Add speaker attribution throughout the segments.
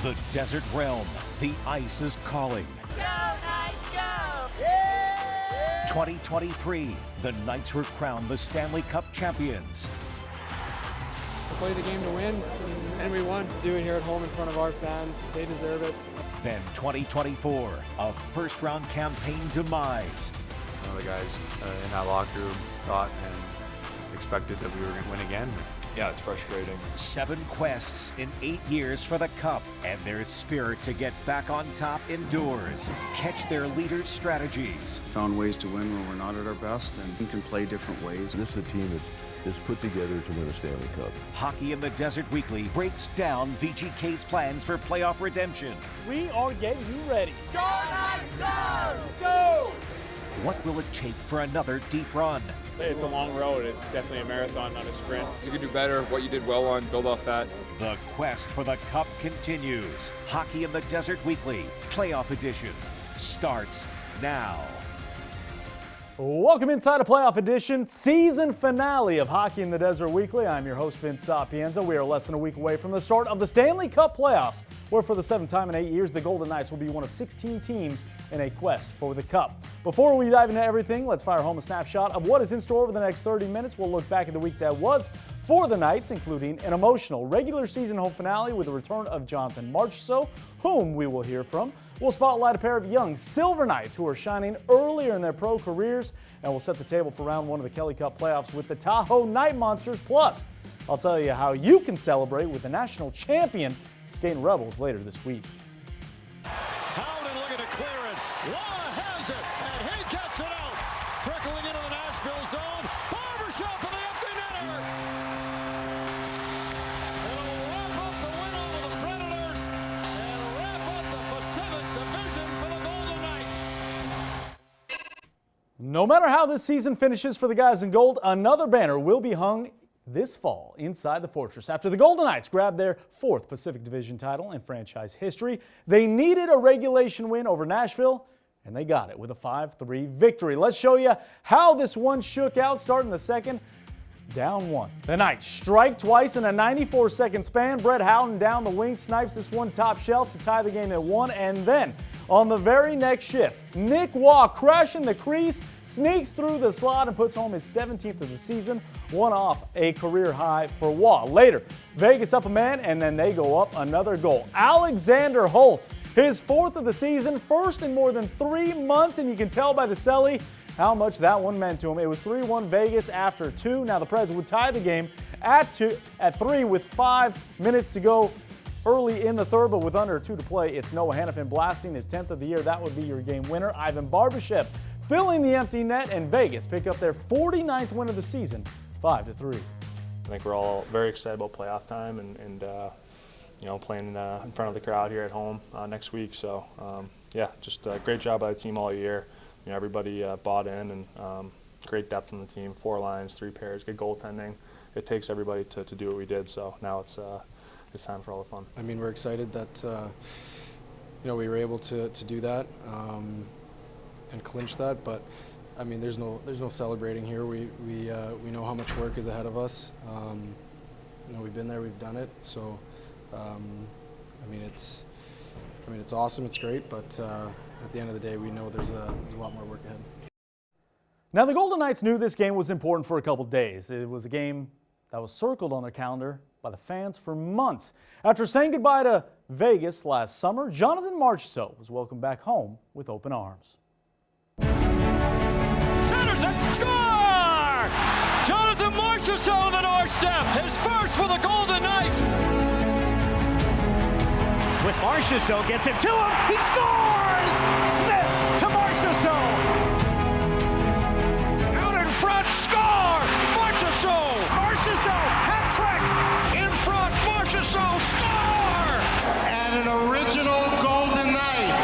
Speaker 1: The Desert Realm, the ice is calling.
Speaker 2: Go, Knights, go! Yeah!
Speaker 1: 2023, the Knights were crowned the Stanley Cup champions.
Speaker 3: We played the game to win, and we won. Do it here at home in front of our fans. They deserve it.
Speaker 1: Then 2024, a first-round campaign demise.
Speaker 4: The guys in that locker room thought and expected that we were going to win again.
Speaker 5: Yeah, it's frustrating.
Speaker 1: 7 quests in 8 years for the Cup, and their spirit to get back on top endures. Catch their leaders' strategies.
Speaker 6: Found ways to win when we're not at our best and can play different ways.
Speaker 7: This is a team that's put together to win a Stanley Cup.
Speaker 1: Hockey in the Desert Weekly breaks down VGK's plans for playoff redemption.
Speaker 8: We are getting you ready.
Speaker 2: Go, Knights, go!
Speaker 8: Go!
Speaker 1: What will it take for another deep run?
Speaker 3: It's a long road. It's definitely a marathon, not a sprint.
Speaker 5: So you can do better, what you did well on, build off that.
Speaker 1: The quest for the Cup continues. Hockey in the Desert Weekly, Playoff Edition, starts now.
Speaker 8: Welcome inside a Playoff Edition, season finale of Hockey in the Desert Weekly. I'm your host, Vince Sapienza. We are less than a week away from the start of the Stanley Cup Playoffs, where for the 7th time in 8 years, the Golden Knights will be one of 16 teams in a quest for the Cup. Before we dive into everything, let's fire home a snapshot of what is in store over the next 30 minutes. We'll look back at the week that was for the Knights, including an emotional regular season home finale with the return of Jonathan Marchessault, whom we will hear from. We'll spotlight a pair of young Silver Knights who are shining earlier in their pro careers, and we'll set the table for round 1 of the Kelly Cup playoffs with the Tahoe Night Monsters. Plus, I'll tell you how you can celebrate with the national champion Skating Rebels later this week.
Speaker 9: Howden looking to clear it. Law has it, and he gets it out. Trickling into the Nashville zone. Barbershop for the empty netter. It'll wrap up the win over the Predators and wrap up the Pacific Division for the Golden Knights.
Speaker 8: No matter how this season finishes for the guys in gold, another banner will be hung this fall inside the Fortress. After the Golden Knights grabbed their 4th Pacific Division title in franchise history, they needed a regulation win over Nashville, and they got it with a 5-3 victory. Let's show you how this one shook out, starting the second. Down 1. The Knights strike twice in a 94-second span. Brett Howden down the wing snipes this one top shelf to tie the game at 1. And then on the very next shift, Nick Waugh crashing the crease, sneaks through the slot and puts home his 17th of the season, one off a career high for Waugh. Later, Vegas up a man, and then they go up another goal. Alexander Holtz, his 4th of the season, first in more than 3 months, and you can tell by the celly how much that one meant to him. It was 3-1 Vegas after 2. Now the Preds would tie the game at 3 with 5 minutes to go early in the third, but with under 2 to play, it's Noah Hannafin blasting his 10th of the year. That would be your game winner. Ivan Barbashev filling the empty net, and Vegas pick up their 49th win of the season, 5-3.
Speaker 10: I think we're all very excited about playoff time and you know, playing in front of the crowd here at home next week. So yeah, just a great job by the team all year. You know, everybody bought in, and great depth on the team. 4 lines, 3 pairs, good goaltending. It takes everybody to do what we did. So now it's time for all the fun.
Speaker 3: I mean, we're excited that you know, we were able to do that and clinch that. But I mean, there's no celebrating here. We know how much work is ahead of us. You know, we've been there, we've done it. So I mean, it's awesome, it's great, but at the end of the day, we know there's a lot more work ahead.
Speaker 8: Now, the Golden Knights knew this game was important for a couple days. It was a game that was circled on their calendar by the fans for months. After saying goodbye to Vegas last summer, Jonathan Marchessault was welcomed back home with open arms.
Speaker 9: Centers it, score! Jonathan Marchessault on the doorstep, his first for the Golden Knights.
Speaker 11: With Marchessault, gets it to him, he scores! Smith to Marchessault! Out in front, score! Marchessault! Marchessault, hat-trick! In front, Marchessault, score! And an original Golden Knight,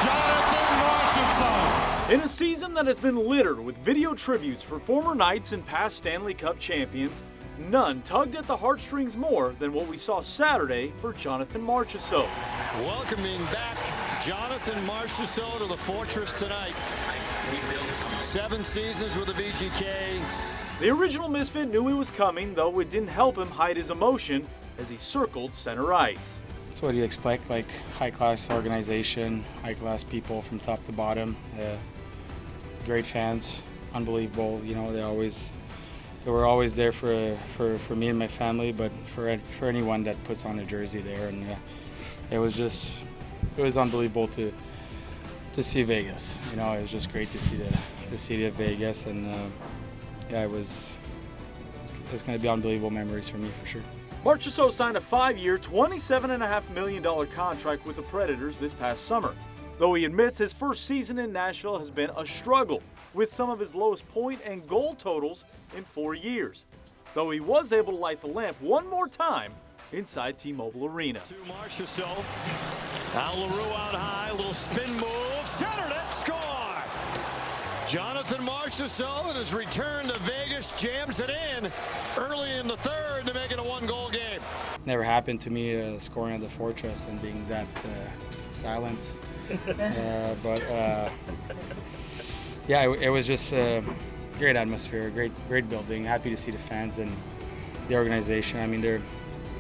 Speaker 11: Jonathan Marchessault.
Speaker 8: In a season that has been littered with video tributes for former Knights and past Stanley Cup champions, none tugged at the heartstrings more than what we saw Saturday for Jonathan Marchessault.
Speaker 9: Welcoming back Jonathan Marchessault to the Fortress tonight. 7 seasons with the VGK.
Speaker 8: The original Misfit knew he was coming, though it didn't help him hide his emotion as he circled center ice.
Speaker 3: That's what you expect, like high-class organization, high-class people from top to bottom, great fans, unbelievable. You know, they were always there for me and my family, but for anyone that puts on a jersey there, and it was unbelievable to see Vegas. You know, it was just great to see the city of Vegas, and yeah, it's going to be unbelievable memories for me for sure.
Speaker 8: Marchessault signed a 5-year, $27.5 million contract with the Predators this past summer. Though he admits his first season in Nashville has been a struggle, with some of his lowest point and goal totals in 4 years. Though he was able to light the lamp one more time inside T-Mobile Arena.
Speaker 9: To Marchessault. Al LaRue out high, little spin move, centered it, score! Jonathan Marchessault in his return to Vegas jams it in early in the third to make it a 1-goal game.
Speaker 3: Never happened to me scoring at the Fortress and being that silent. But yeah, it was just a great atmosphere, great building. Happy to see the fans and the organization. I mean,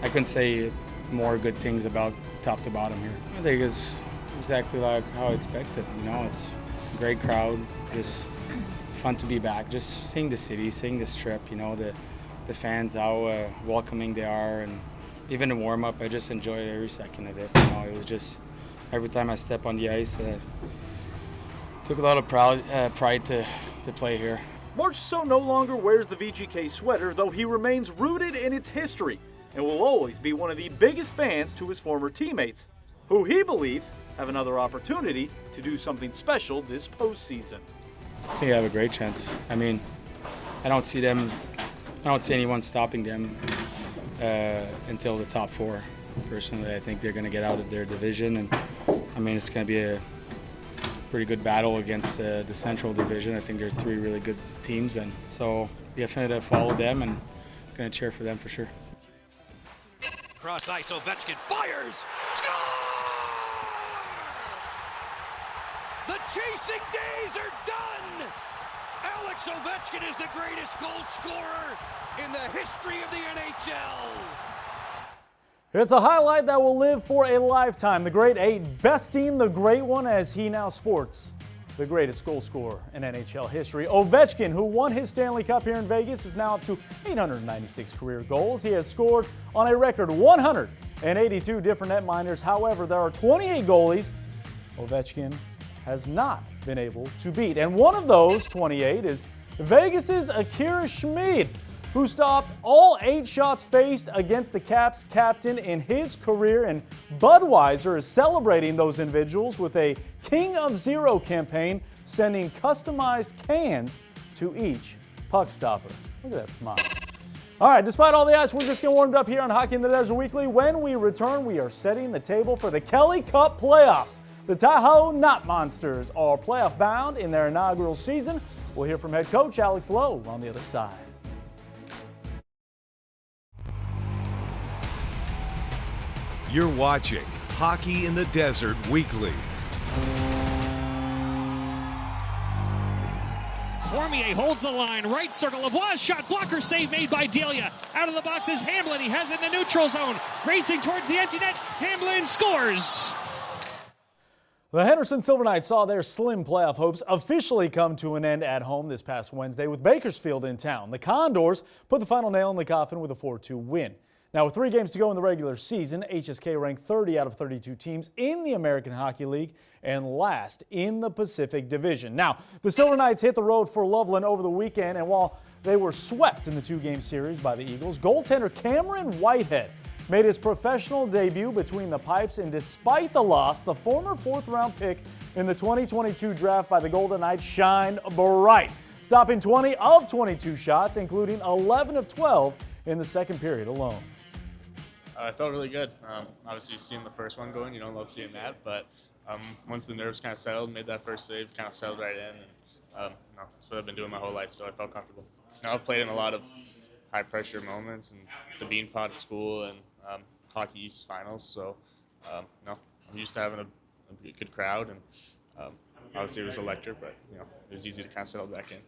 Speaker 3: I couldn't say more good things about top to bottom here. I think it's exactly like how I expected. You know, it's a great crowd, just fun to be back. Just seeing the city, seeing the strip. You know, the fans, how welcoming they are, and even the warm up. I just enjoyed every second of it. You know, it was just every time I step on the ice, took a lot of pride to play here.
Speaker 8: Marchessault no longer wears the VGK sweater, though he remains rooted in its history and will always be one of the biggest fans to his former teammates, who he believes have another opportunity to do something special this postseason.
Speaker 3: I think I have a great chance. I mean, I don't see anyone stopping them until the top 4. Personally, I think they're going to get out of their division, and I mean, it's going to be a pretty good battle against the Central Division. I think there are 3 really good teams, and so definitely to follow them and going to cheer for them for sure.
Speaker 9: Cross ice, Ovechkin fires! Score! The chasing days are done! Alex Ovechkin is the greatest goal scorer in the history of the NHL!
Speaker 8: It's a highlight that will live for a lifetime. The Great 8 besting the Great One as he now sports the greatest goal scorer in NHL history. Ovechkin, who won his Stanley Cup here in Vegas, is now up to 896 career goals. He has scored on a record 182 different netminders. However, there are 28 goalies Ovechkin has not been able to beat. And one of those 28 is Vegas's Akira Schmid, who stopped all 8 shots faced against the Caps captain in his career, and Budweiser is celebrating those individuals with a King of Zero campaign, sending customized cans to each puck stopper. Look at that smile. All right, despite all the ice, we're just getting warmed up here on Hockey in the Desert Weekly. When we return, we are setting the table for the Kelly Cup Playoffs. The Tahoe Knot Monsters are playoff bound in their inaugural season. We'll hear from head coach Alex Lowe on the other side.
Speaker 12: You're watching Hockey in the Desert Weekly.
Speaker 13: Cormier holds the line, right circle. Lavoie's shot, blocker save made by Delia. Out of the box is Hamblin. He has it in the neutral zone. Racing towards the empty net. Hamblin scores.
Speaker 8: The Henderson Silver Knights saw their slim playoff hopes officially come to an end at home this past Wednesday with Bakersfield in town. The Condors put the final nail in the coffin with a 4-2 win. Now, with 3 games to go in the regular season, HSK ranked 30 out of 32 teams in the American Hockey League and last in the Pacific Division. Now, the Silver Knights hit the road for Loveland over the weekend, and while they were swept in the 2-game series by the Eagles, goaltender Cameron Whitehead made his professional debut between the pipes, and despite the loss, the former 4th-round pick in the 2022 draft by the Golden Knights shined bright, stopping 20 of 22 shots, including 11 of 12 in the second period alone.
Speaker 14: I felt really good. Obviously, seeing the first one going, you don't love seeing that, but once the nerves kind of settled, made that first save, kind of settled right in, and that's what I've been doing my whole life, so I felt comfortable. I've played in a lot of high-pressure moments, and the Bean Pot at school, and Hockey East finals, so I'm used to having a good crowd, and obviously it was electric, but it was easy to kind of settle back in.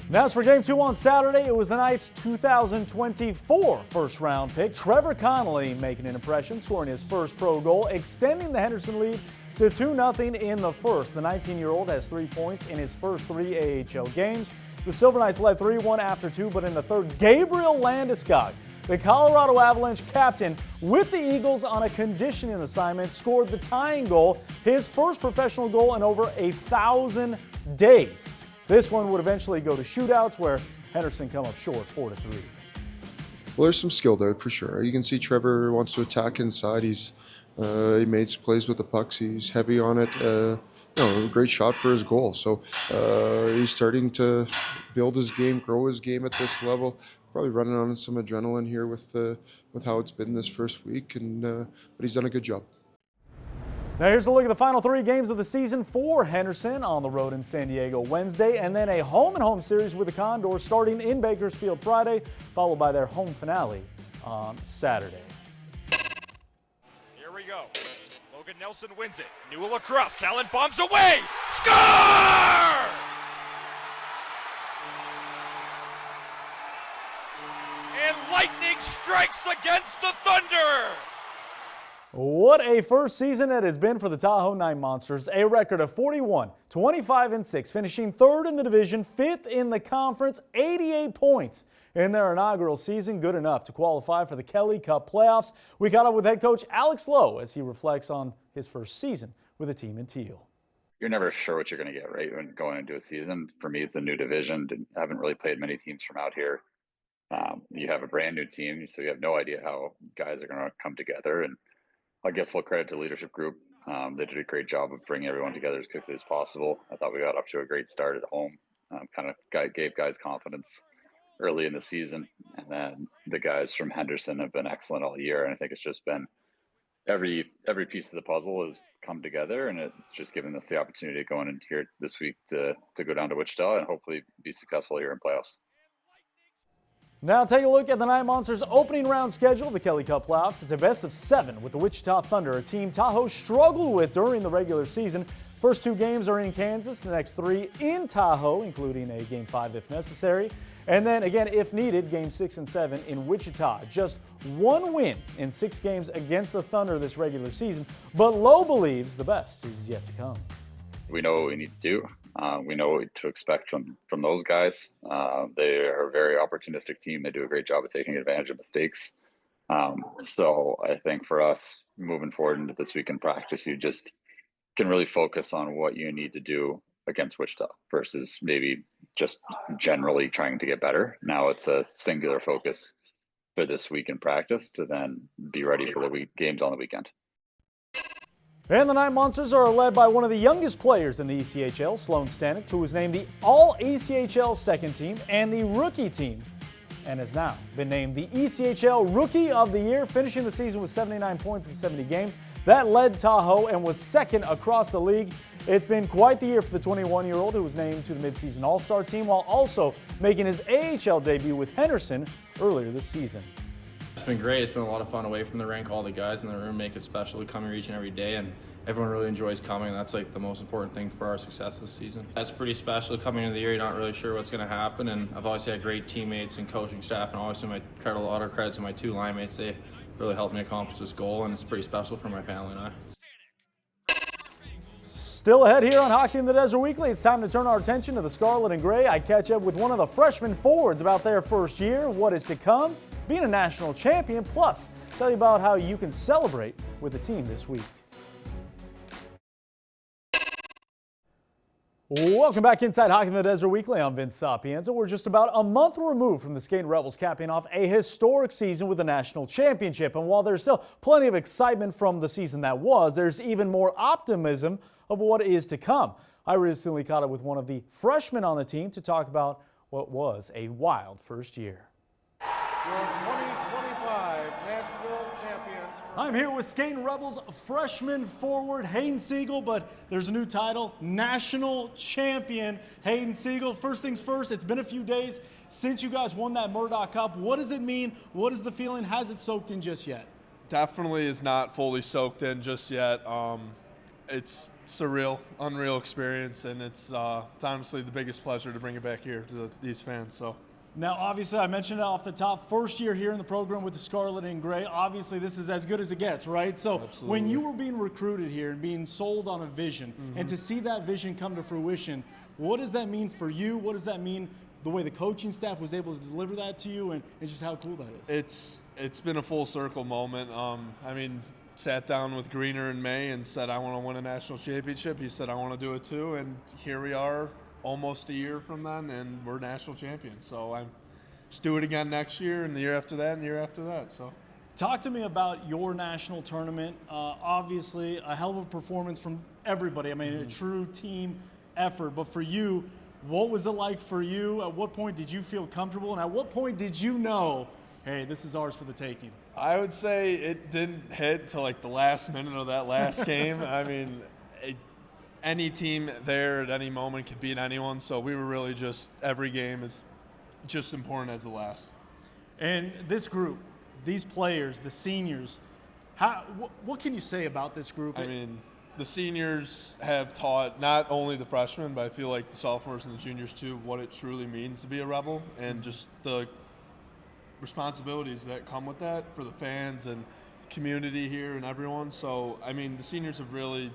Speaker 8: Now, as for Game 2 on Saturday, it was the Knights' 2024 first-round pick, Trevor Connolly, making an impression, scoring his first pro goal, extending the Henderson lead to 2-0 in the first. The 19-year-old has 3 points in his first 3 AHL games. The Silver Knights led 3-1 after 2, but in the third, Gabriel Landeskog, the Colorado Avalanche captain with the Eagles on a conditioning assignment, scored the tying goal, his first professional goal in over 1,000 days. This one would eventually go to shootouts where Henderson come up short 4-3.
Speaker 15: Well, there's some skill there for sure. You can see Trevor wants to attack inside. He made some plays with the pucks. He's heavy on it. A great shot for his goal. So he's starting to build his game, grow his game at this level. Probably running on some adrenaline here with how it's been this first week, but he's done a good job.
Speaker 8: Now here's a look at the final 3 games of the season for Henderson on the road in San Diego Wednesday, and then a home-and-home series with the Condors starting in Bakersfield Friday, followed by their home finale on Saturday.
Speaker 16: Here we go. Logan Nelson wins it. Newell across. Callan bombs away. Score! And lightning strikes against the Thunder.
Speaker 8: What a first season it has been for the Tahoe Night Monsters. A record of 41, 25-6, finishing 3rd in the division, 5th in the conference, 88 points in their inaugural season, good enough to qualify for the Kelly Cup Playoffs. We caught up with head coach Alex Lowe as he reflects on his first season with a team in teal.
Speaker 17: You're never sure what you're going to get, right, when going into a season. For me, it's a new division. I haven't really played many teams from out here. You have a brand new team, so you have no idea how guys are going to come together. And I'll give full credit to the leadership group. They did a great job of bringing everyone together as quickly as possible. I thought we got up to a great start at home. Gave guys confidence early in the season. And then the guys from Henderson have been excellent all year. And I think it's just been every piece of the puzzle has come together, and it's just given us the opportunity to go in here this week to go down to Wichita and hopefully be successful here in playoffs.
Speaker 8: Now take a look at the Night Monsters' opening round schedule of the Kelly Cup Playoffs. It's a best of 7 with the Wichita Thunder, a team Tahoe struggled with during the regular season. First 2 games are in Kansas, the next 3 in Tahoe, including a Game 5 if necessary. And then again, if needed, Game 6 and 7 in Wichita. Just 1 win in 6 games against the Thunder this regular season, but Lowe believes the best is yet to come.
Speaker 17: We know what we need to do. We know what to expect from those guys. They are a very opportunistic team. They do a great job of taking advantage of mistakes. So I think for us, moving forward into this week in practice, you just can really focus on what you need to do against Wichita versus maybe just generally trying to get better. Now it's a singular focus for this week in practice to then be ready for the games on the weekend.
Speaker 8: And the Night Monsters are led by one of the youngest players in the ECHL, Sloan Stanek, who was named the All-ECHL second team and the rookie team, and has now been named the ECHL Rookie of the Year, finishing the season with 79 points in 70 games. That led Tahoe and was second across the league. It's been quite the year for the 21-year-old, who was named to the midseason All-Star team while also making his AHL debut with Henderson earlier this season.
Speaker 18: It's been great. It's been a lot of fun away from the rink. All the guys in the room make it special to come here each and every day, and everyone really enjoys coming. That's like the most important thing for our success this season. That's pretty special. Coming into the year, you're not really sure what's going to happen, and I've always had great teammates and coaching staff, and obviously a lot of credit to my 2 line mates. They really helped me accomplish this goal, and it's pretty special for my family and I.
Speaker 8: Still ahead here on Hockey in the Desert Weekly, it's time to turn our attention to the Scarlet and Gray. I catch up with one of the freshman forwards about their first year, what is to come, being a national champion, plus tell you about how you can celebrate with the team this week. Welcome back inside Hockey in the Desert Weekly. I'm Vince Sapienza. We're just about a month removed from the Skating Rebels capping off a historic season with a national championship. And while there's still plenty of excitement from the season that was, there's even more optimism of what is to come. I recently caught up with one of the freshmen on the team to talk about what was a wild first year.
Speaker 11: Your 2025 national champions.
Speaker 8: I'm here with Skating Rebels freshman forward Hayden Siegel, but there's a new title, National Champion Hayden Siegel. First things first, it's been a few days since you guys won that Murdoch Cup. What does it mean? What is the feeling? Has it soaked in just yet?
Speaker 19: Definitely is not fully soaked in just yet. It's surreal, unreal experience, and it's honestly the biggest pleasure to bring it back here to these fans. So.
Speaker 8: Now, obviously, I mentioned it off the top, first year here in the program with the Scarlet and Gray. Obviously, this is as good as it gets, right? So
Speaker 19: Absolutely.
Speaker 8: When you were being recruited here and being sold on a vision, and to see that vision come to fruition, what does that mean for you? What does that mean, the way the coaching staff was able to deliver that to you, and just how cool that is?
Speaker 19: It's been a full circle moment. I mean, sat down with Greener in May and said, I want to win a national championship. He said, I want to do it too, and here we are. Almost a year from then, and we're national champions. So I'm just do it again next year, and the year after that, and the year after that. So,
Speaker 8: talk to me about your national tournament. Obviously, a hell of a performance from everybody. I mean, a true team effort. But for you, what was it like for you? At what point did you feel comfortable, and at what point did you know, hey, this is ours for the taking?
Speaker 19: I would say it didn't hit till like the last minute of that last game. I mean. Any team there at any moment could beat anyone, so we were really just, every game is just important as the last.
Speaker 8: And this group, these players, the seniors, what can you say about this group?
Speaker 19: I mean, the seniors have taught not only the freshmen, but I feel like the sophomores and the juniors too, what it truly means to be a Rebel, and just the responsibilities that come with that for the fans and community here and everyone. So, I mean, the seniors have really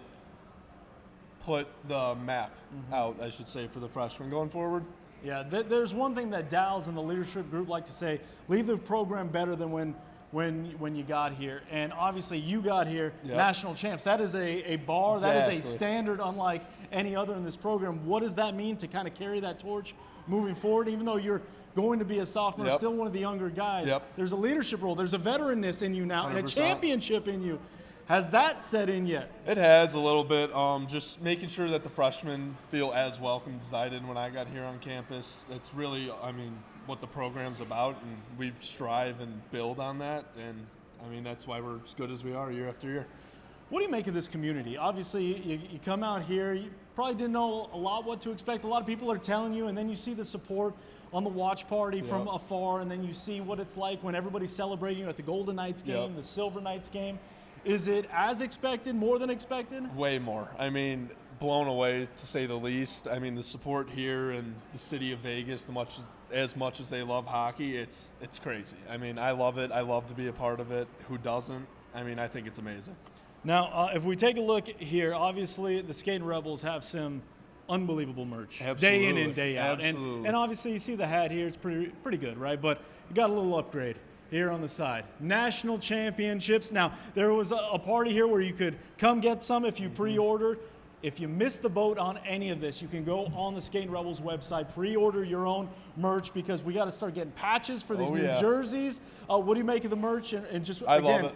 Speaker 19: put the map out, I should say, for the freshmen going forward.
Speaker 8: Yeah, there's one thing that Dow's and the leadership group like to say: leave the program better than when you got here. And obviously, you got here national champs. That is a bar. Exactly. That is a standard unlike any other in this program. What does that mean to kind of carry that torch moving forward? Even though you're going to be a sophomore, still one of the younger guys. There's a leadership role. There's a veteranness in you now, 100%. And a championship in you. Has that set in yet?
Speaker 19: It has a little bit. Just making sure that the freshmen feel as welcomed as I did when I got here on campus. That's really, I mean, what the program's about, and we strive and build on that. And, I mean, that's why we're as good as we are year after year.
Speaker 8: What do you make of this community? Obviously, you come out here, you probably didn't know a lot what to expect. A lot of people are telling you, and then you see the support on the watch party from afar, and then you see what it's like when everybody's celebrating at the Golden Knights game, the Silver Knights game. Is it as expected, more than expected?
Speaker 19: Way more. I mean, blown away, to say the least. I mean, the support here in the city of Vegas, as much as they love hockey, it's crazy. I mean, I love it. I love to be a part of it. Who doesn't? I mean, I think it's amazing.
Speaker 8: Now, if we take a look here, obviously the Skating Rebels have some unbelievable merch.
Speaker 19: Absolutely.
Speaker 8: Day in and day out.
Speaker 19: Absolutely.
Speaker 8: And obviously you see the hat here, it's pretty good, right? But you got a little upgrade here on the side. National championships. Now, there was a party here where you could come get some if you pre-order. If you missed the boat on any of this, you can go on the Skating Rebels website, pre-order your own merch, because we got to start getting patches for these new jerseys. What do you make of the merch? And just,
Speaker 19: I love it.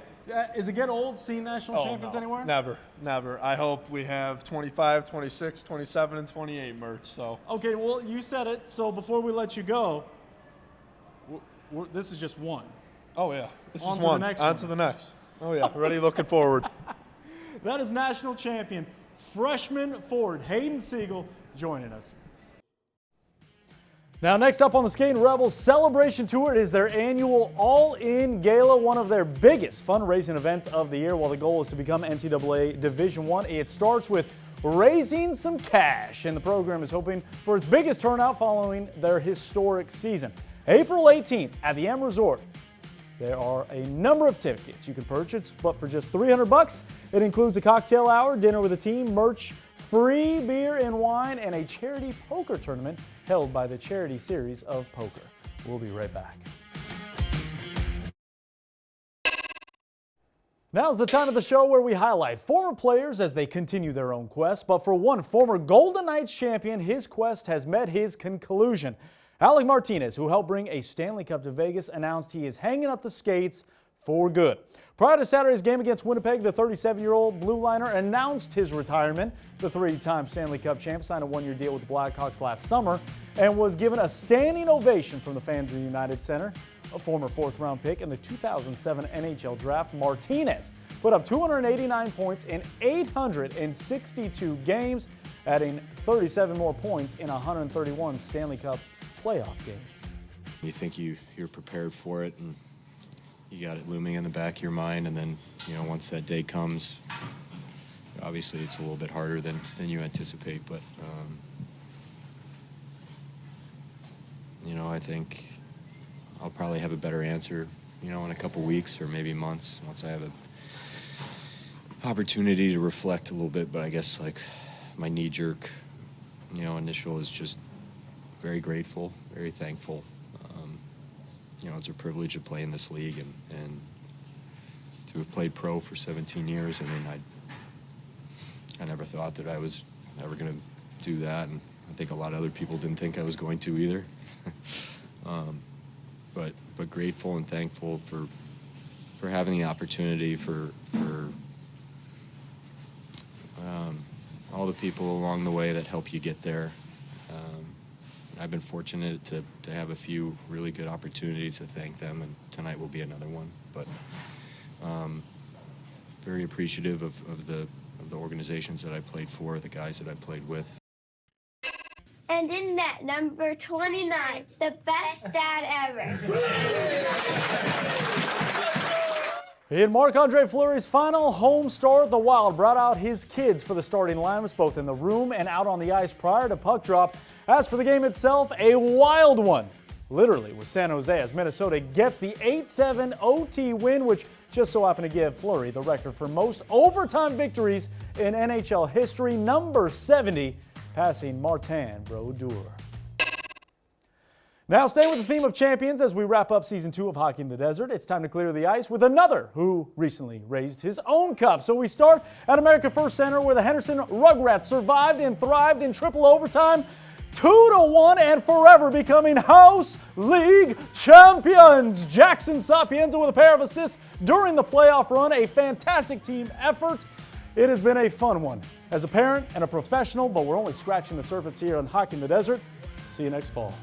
Speaker 8: Is it get old seeing national champions anywhere?
Speaker 19: Never, never. I hope we have 25, 26, 27, and 28 merch. So.
Speaker 8: Okay, well, you said it. So before we let you go, this is just one.
Speaker 19: Oh, yeah. This
Speaker 8: on
Speaker 19: is
Speaker 8: to
Speaker 19: one.
Speaker 8: The next
Speaker 19: on
Speaker 8: one.
Speaker 19: to the next. Oh, yeah. Already looking forward.
Speaker 8: That is national champion, freshman forward Hayden Siegel, joining us. Now, next up on the Skating Rebels Celebration Tour is their annual All-In Gala, one of their biggest fundraising events of the year, while the goal is to become NCAA Division I. It starts with raising some cash, and the program is hoping for its biggest turnout following their historic season. April 18th at the M Resort. There are a number of tickets you can purchase, but for just $300, it includes a cocktail hour, dinner with the team, merch, free beer and wine, and a charity poker tournament held by the Charity Series of Poker. We'll be right back. Now's the time of the show where we highlight former players as they continue their own quest, but for one former Golden Knights champion, his quest has met his conclusion. Alec Martinez, who helped bring a Stanley Cup to Vegas, announced he is hanging up the skates for good. Prior to Saturday's game against Winnipeg, the 37-year-old blue liner announced his retirement. The three-time Stanley Cup champ signed a one-year deal with the Blackhawks last summer and was given a standing ovation from the fans of the United Center. A former fourth-round pick in the 2007 NHL draft, Martinez put up 289 points in 862 games, adding 37 more points in 131 Stanley Cup playoff games.
Speaker 20: You think you're prepared for it, and you got it looming in the back of your mind, and then, you know, once that day comes, obviously it's a little bit harder than you anticipate, but you know, I think I'll probably have a better answer, you know, in a couple weeks or maybe months once I have an opportunity to reflect a little bit. But I guess like my knee-jerk, you know, initial is just very grateful, very thankful. You know, it's a privilege to play in this league and to have played pro for 17 years. I mean, I never thought that I was ever going to do that, and I think a lot of other people didn't think I was going to either. But grateful and thankful for having the opportunity, for all the people along the way that help you get there. I've been fortunate to have a few really good opportunities to thank them, and tonight will be another one. But very appreciative of the organizations that I played for, the guys that I played with.
Speaker 2: And in net, number 29, the best dad ever.
Speaker 8: In Marc-Andre Fleury's final home start, the Wild brought out his kids for the starting lineups, both in the room and out on the ice prior to puck drop. As for the game itself, a wild one, literally, with San Jose, as Minnesota gets the 8-7 OT win, which just so happened to give Fleury the record for most overtime victories in NHL history, number 70, passing Martin Brodeur. Now, staying with the theme of champions as we wrap up Season 2 of Hockey in the Desert, it's time to clear the ice with another who recently raised his own cup. So we start at America First Center, where the Henderson Rugrats survived and thrived in triple overtime, 2-1, and forever becoming House League champions. Jackson Sapienza with a pair of assists during the playoff run, a fantastic team effort. It has been a fun one as a parent and a professional, but we're only scratching the surface here on Hockey in the Desert. See you next fall.